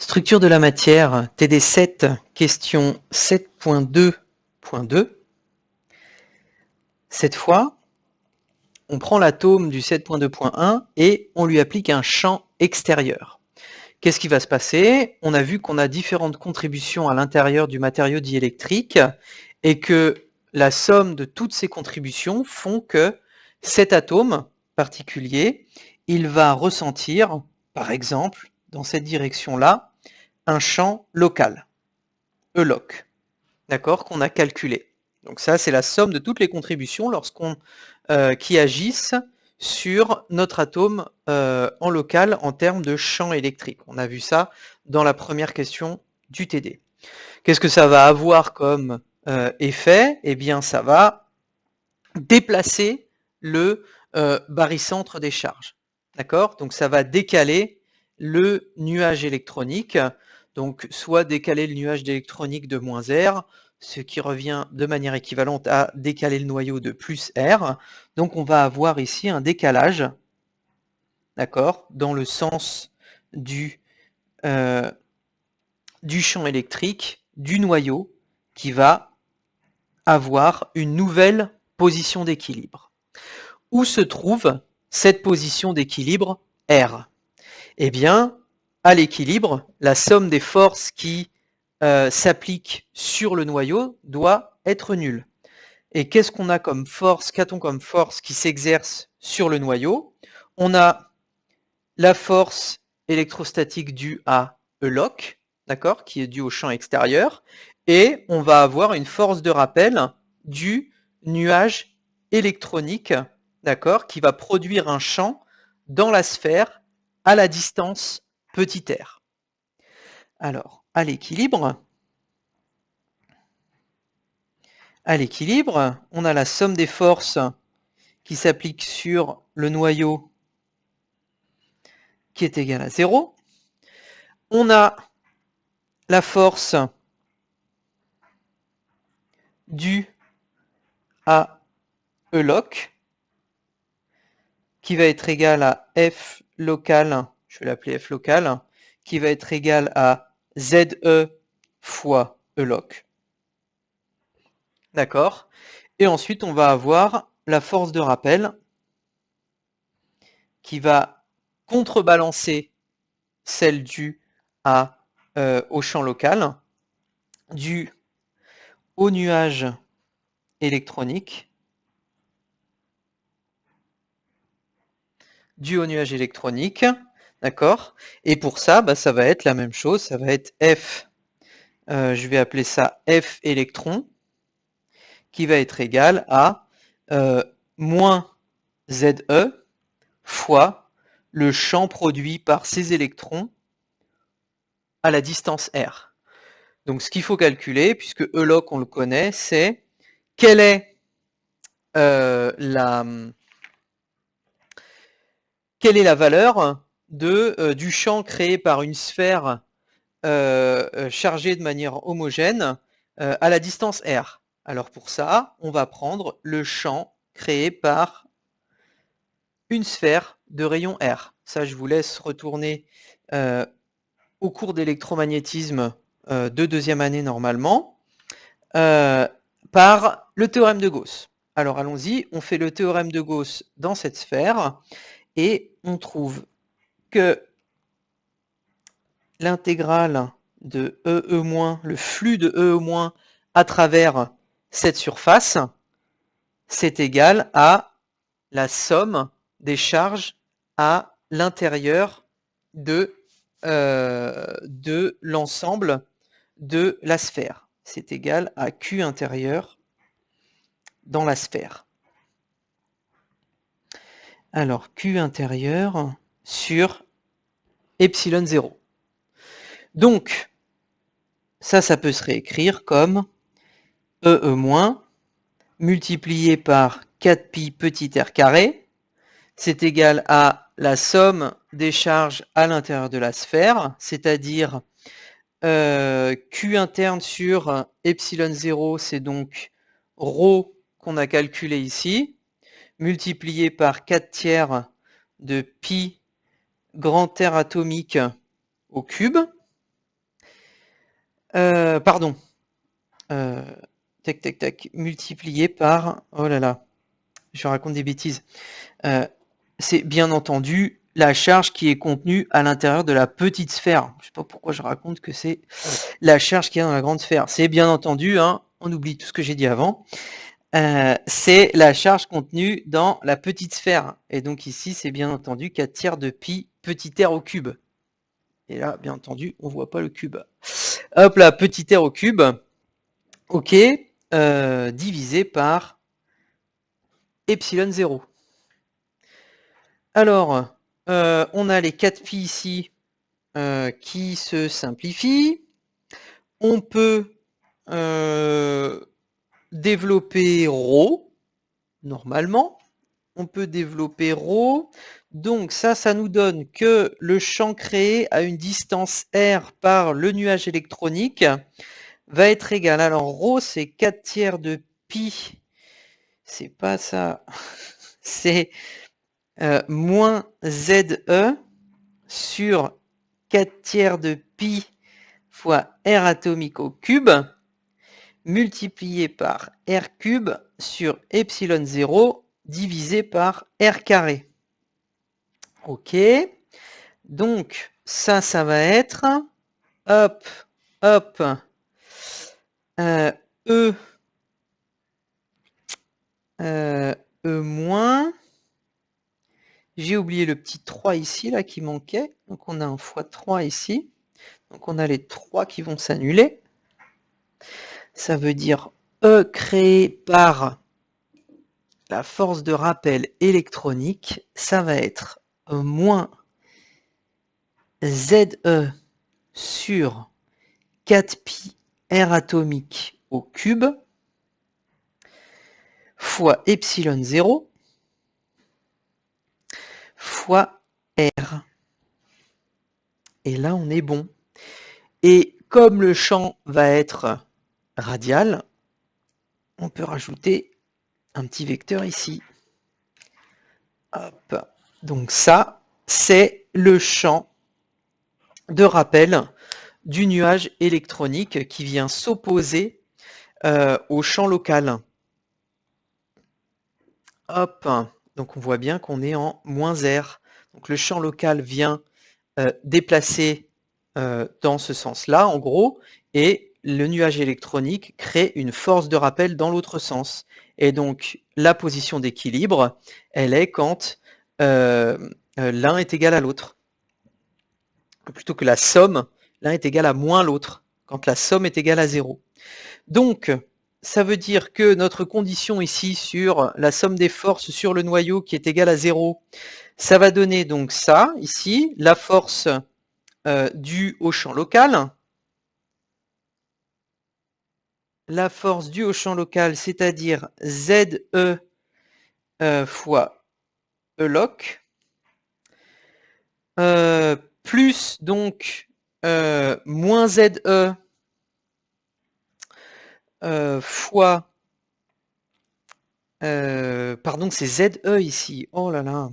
Structure de la matière, TD7, question 7.2.2. Cette fois, on prend l'atome du 7.2.1 et on lui applique un champ extérieur. Qu'est-ce qui va se passer? On a vu qu'on a différentes contributions à l'intérieur du matériau diélectrique et que la somme de toutes ces contributions font que cet atome particulier, il va ressentir, par exemple, dans cette direction-là, un champ local, E-loc, d'accord, qu'on a calculé. Donc ça, c'est la somme de toutes les contributions qui agissent sur notre atome en local en termes de champ électrique. On a vu ça dans la première question du TD. Qu'est-ce que ça va avoir comme effet? Eh bien, ça va déplacer le barycentre des charges. D'accord? Donc ça va décaler le nuage électronique, donc soit décaler le nuage d'électronique de moins R, ce qui revient de manière équivalente à décaler le noyau de plus R. Donc on va avoir ici un décalage, d'accord, dans le sens du champ électrique du noyau qui va avoir une nouvelle position d'équilibre. Où se trouve cette position d'équilibre R? Eh bien, à l'équilibre, la somme des forces qui s'appliquent sur le noyau doit être nulle. Et qu'est-ce qu'on a comme force? Qu'a-t-on comme force qui s'exerce sur le noyau? On a la force électrostatique due à E-loc, d'accord, qui est due au champ extérieur, et on va avoir une force de rappel du nuage électronique, d'accord, qui va produire un champ dans la sphère à la distance petit r. Alors, à l'équilibre, on a la somme des forces qui s'appliquent sur le noyau qui est égale à 0. On a la force due à E-loc qui va être égale à F local, je vais l'appeler F local, qui va être égal à ZE fois E-loc. D'accord? Et ensuite, on va avoir la force de rappel qui va contrebalancer celle due au champ local, due au nuage électronique, d'accord? Et pour ça, ça va être la même chose, ça va être F, je vais appeler ça F électron, qui va être égal à moins ZE fois le champ produit par ces électrons à la distance R. Donc ce qu'il faut calculer, puisque E-loc on le connaît, c'est quelle est la valeur du champ créé par une sphère chargée de manière homogène à la distance R. Alors pour ça, on va prendre le champ créé par une sphère de rayon R. Ça, je vous laisse retourner au cours d'électromagnétisme de deuxième année normalement, par le théorème de Gauss. Alors allons-y, on fait le théorème de Gauss dans cette sphère, et on trouve que l'intégrale de E-, le flux de E- à travers cette surface, c'est égal à la somme des charges à l'intérieur de l'ensemble de la sphère. C'est égal à Q intérieur dans la sphère. Alors, Q intérieur sur epsilon 0. Donc, ça peut se réécrire comme E- multiplié par 4pi petit r carré, c'est égal à la somme des charges à l'intérieur de la sphère, c'est-à-dire Q interne sur epsilon 0, c'est donc ρ qu'on a calculé ici, multiplié par 4 tiers de pi grand R atomique au cube, Pardon. Tac, tac, tac. Multiplié par... Oh là là, je raconte des bêtises. C'est bien entendu la charge qui est contenue à l'intérieur de la petite sphère. Je ne sais pas pourquoi je raconte que c'est la charge qui est dans la grande sphère. C'est bien entendu, hein, on oublie tout ce que j'ai dit avant. C'est la charge contenue dans la petite sphère. Et donc ici, c'est bien entendu 4 tiers de pi petit r au cube. Et là, bien entendu, on ne voit pas le cube. Hop là, petit r au cube. OK, divisé par epsilon 0. Alors, on a les 4 pi ici qui se simplifient. On peut développer ρ, normalement. On peut développer ρ. Donc ça nous donne que le champ créé à une distance r par le nuage électronique va être égal. Alors ρ, c'est 4 tiers de pi. C'est pas ça. C'est moins ZE sur 4 tiers de pi fois R atomique au cube, multiplié par R cube sur epsilon 0 divisé par R carré. OK. Donc, ça va être, hop, hop, E moins, j'ai oublié le petit 3 ici, là, qui manquait. Donc, on a un fois 3 ici. Donc, on a les 3 qui vont s'annuler. Ça veut dire E créé par la force de rappel électronique. Ça va être moins ZE sur 4pi R atomique au cube fois epsilon 0 fois R. Et là, on est bon. Et comme le champ va être radial, on peut rajouter un petit vecteur ici. Hop. Donc ça, c'est le champ de rappel du nuage électronique qui vient s'opposer au champ local. Hop. Donc on voit bien qu'on est en moins R. Donc le champ local vient déplacer dans ce sens-là, en gros, et le nuage électronique crée une force de rappel dans l'autre sens. Et donc, la position d'équilibre, elle est quand l'un est égal à l'autre. Plutôt que la somme, l'un est égal à moins l'autre, quand la somme est égale à 0. Donc, ça veut dire que notre condition ici sur la somme des forces sur le noyau qui est égale à 0, ça va donner donc ça, ici, la force due au champ local. La force due au champ local, c'est-à-dire ZE fois ELOC, plus donc moins ZE fois... pardon, c'est ZE ici. Oh là là,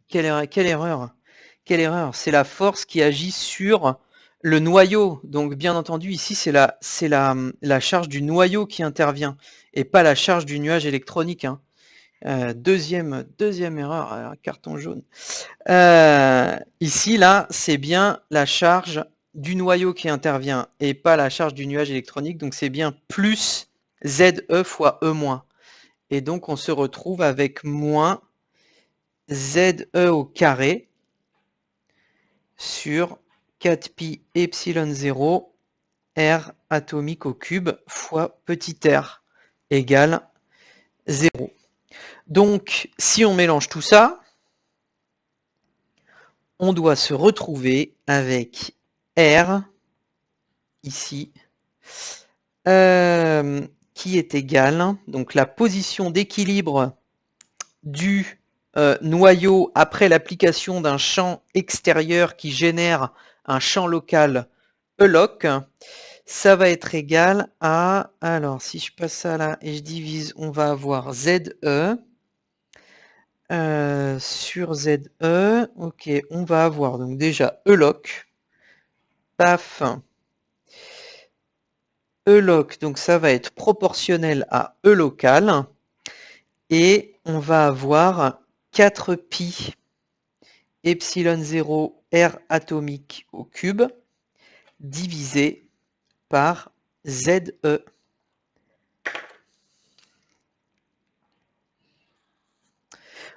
quelle erreur. Quelle erreur. C'est la force qui agit sur le noyau. Donc bien entendu, ici, c'est la charge du noyau qui intervient et pas la charge du nuage électronique. Hein. Deuxième erreur, carton jaune. Ici, là, c'est bien la charge du noyau qui intervient et pas la charge du nuage électronique. Donc c'est bien plus ZE fois E moins. Et donc on se retrouve avec moins ZE au carré sur 4pi epsilon 0 R atomique au cube fois petit r égale 0. Donc, si on mélange tout ça, on doit se retrouver avec R, ici, qui est égal, donc la position d'équilibre du noyau après l'application d'un champ extérieur qui génère un champ local ELOC, ça va être égal à, alors si je passe ça là et je divise, on va avoir ZE sur ZE, ok, on va avoir donc déjà ELOC, paf, E loc, donc ça va être proportionnel à E local, et on va avoir 4pi epsilon 0 R atomique au cube divisé par ZE.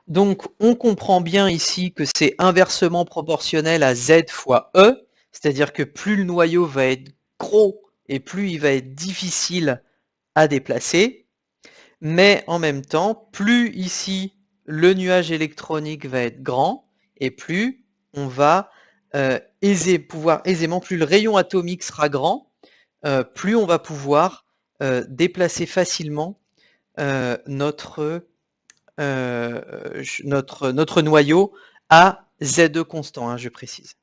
Donc on comprend bien ici que c'est inversement proportionnel à Z fois E, c'est-à-dire que plus le noyau va être gros et plus il va être difficile à déplacer, mais en même temps, plus ici le nuage électronique va être grand, et plus on va pouvoir aisément, plus le rayon atomique sera grand, plus on va pouvoir déplacer facilement notre noyau à ZE constant, hein, je précise.